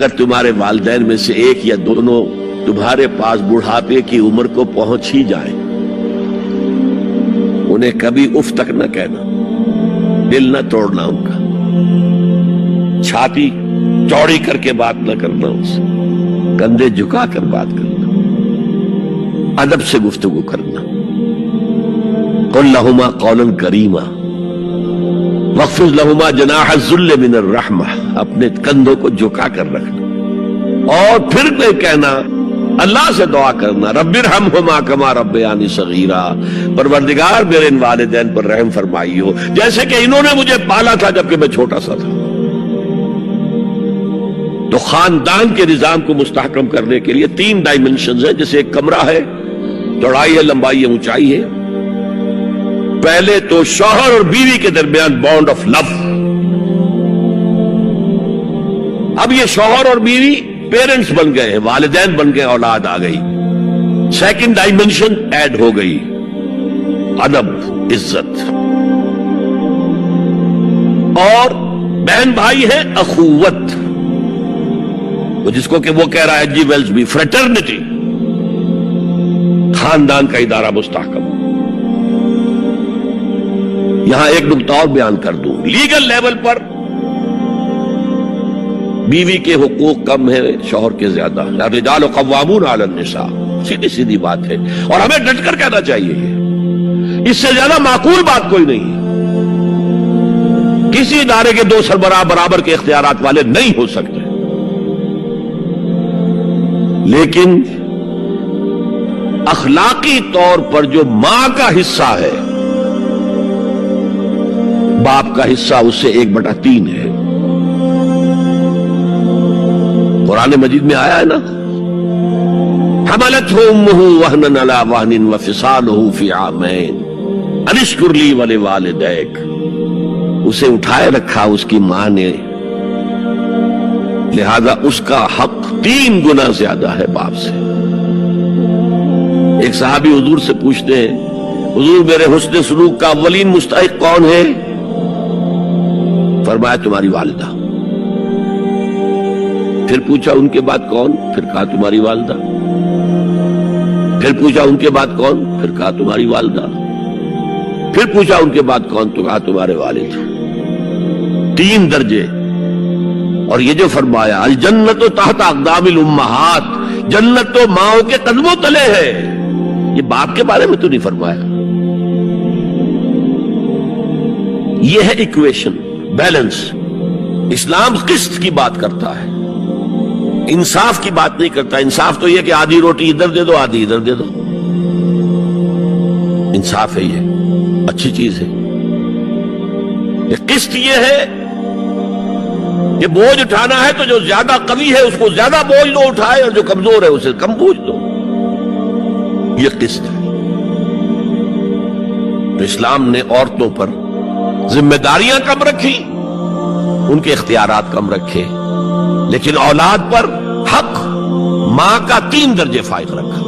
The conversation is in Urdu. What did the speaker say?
اگر تمہارے والدین میں سے ایک یا دونوں تمہارے پاس بڑھاپے کی عمر کو پہنچ ہی جائیں، انہیں کبھی اف تک نہ کہنا، دل نہ توڑنا ان کا، چھاتی چوڑی کر کے بات نہ کرنا، ان سے کندھے جھکا کر بات کرنا، ادب سے گفتگو کرنا۔ قل لہما قولا کریما واخفض لہما جناح الذل من الرحمہ، اپنے کندھوں کو جھکا کر رکھنا، اور پھر نہیں کہنا، اللہ سے دعا کرنا، رب ارحمہما کما ربیانی صغیرا، پروردگار میرے ان والدین پر رحم فرمائیو جیسے کہ انہوں نے مجھے پالا تھا جبکہ میں چھوٹا سا تھا۔ تو خاندان کے نظام کو مستحکم کرنے کے لیے 3 ڈائمنشنز ہیں، جیسے ایک کمرہ ہے، چوڑائی ہے، لمبائی ہے، اونچائی ہے۔ پہلے تو شوہر اور بیوی کے درمیان بانڈ آف لو، اب یہ شوہر اور بیوی پیرنٹس بن گئے ہیں، والدین بن گئے، اولاد آ گئی۔ سیکنڈ ڈائمنشن ایڈ ہو گئی، ادب، عزت، اور بہن بھائی ہے اخوت، جس کو کہ وہ کہہ رہا ہے جی ویلز بھی فریٹرنٹی، خاندان کا ادارہ مستحکم۔ یہاں ایک نقطہ اور بیان کر دوں، لیگل لیول پر بیوی کے حقوق کم ہے شوہر کے زیادہ، الرجال قوامون علی النساء، سیدھی سیدھی بات ہے، اور ہمیں ڈٹ کر کہنا چاہیے یہ، اس سے زیادہ معقول بات کوئی نہیں ہے۔ کسی ادارے کے 2 سربراہ برابر کے اختیارات والے نہیں ہو سکتے، لیکن اخلاقی طور پر جو ماں کا حصہ ہے، باپ کا حصہ اس سے 1/3 ہے۔ قرآن مجید میں آیا ہے نا، حملتہ امہ وہنا علی وہن وفصالہ فی عامین ان اشکر لی ولوالدیک، اسے اٹھائے رکھا اس کی ماں نے، لہذا اس کا حق 3 گنا زیادہ ہے باپ سے۔ ایک صحابی حضور سے پوچھتے ہیں، حضور میرے حسن سلوک کا اولین مستحق کون ہے؟ فرمایا تمہاری والدہ۔ پھر پوچھا ان کے بعد کون؟ پھر کہا تمہاری والدہ۔ پھر پوچھا ان کے بعد کون؟ پھر کہا تمہاری والدہ۔ پھر پوچھا ان کے بعد کون؟ تو کہا تمہارے والد۔ 3 درجے۔ اور یہ جو فرمایا الجنت تحت اقدام الامہات، جنت تو ماؤں کے قدموں تلے ہے، یہ باپ کے بارے میں تو نہیں فرمایا۔ یہ ہے ایکویشن، بیلنس۔ اسلام قسط کی بات کرتا ہے، انصاف کی بات نہیں کرتا۔ انصاف تو یہ کہ آدھی روٹی ادھر دے دو، آدھی ادھر دے دو، انصاف ہے، یہ اچھی چیز ہے۔ یہ قسط یہ ہے کہ بوجھ اٹھانا ہے تو جو زیادہ قوی ہے اس کو زیادہ بوجھ دو اٹھائے، اور جو کمزور ہے اسے کم بوجھ دو، یہ قسط ہے۔ تو اسلام نے عورتوں پر ذمہ داریاں کم رکھی، ان کے اختیارات کم رکھے، لیکن اولاد پر حق ماں کا 3 درجے فائق رکھا۔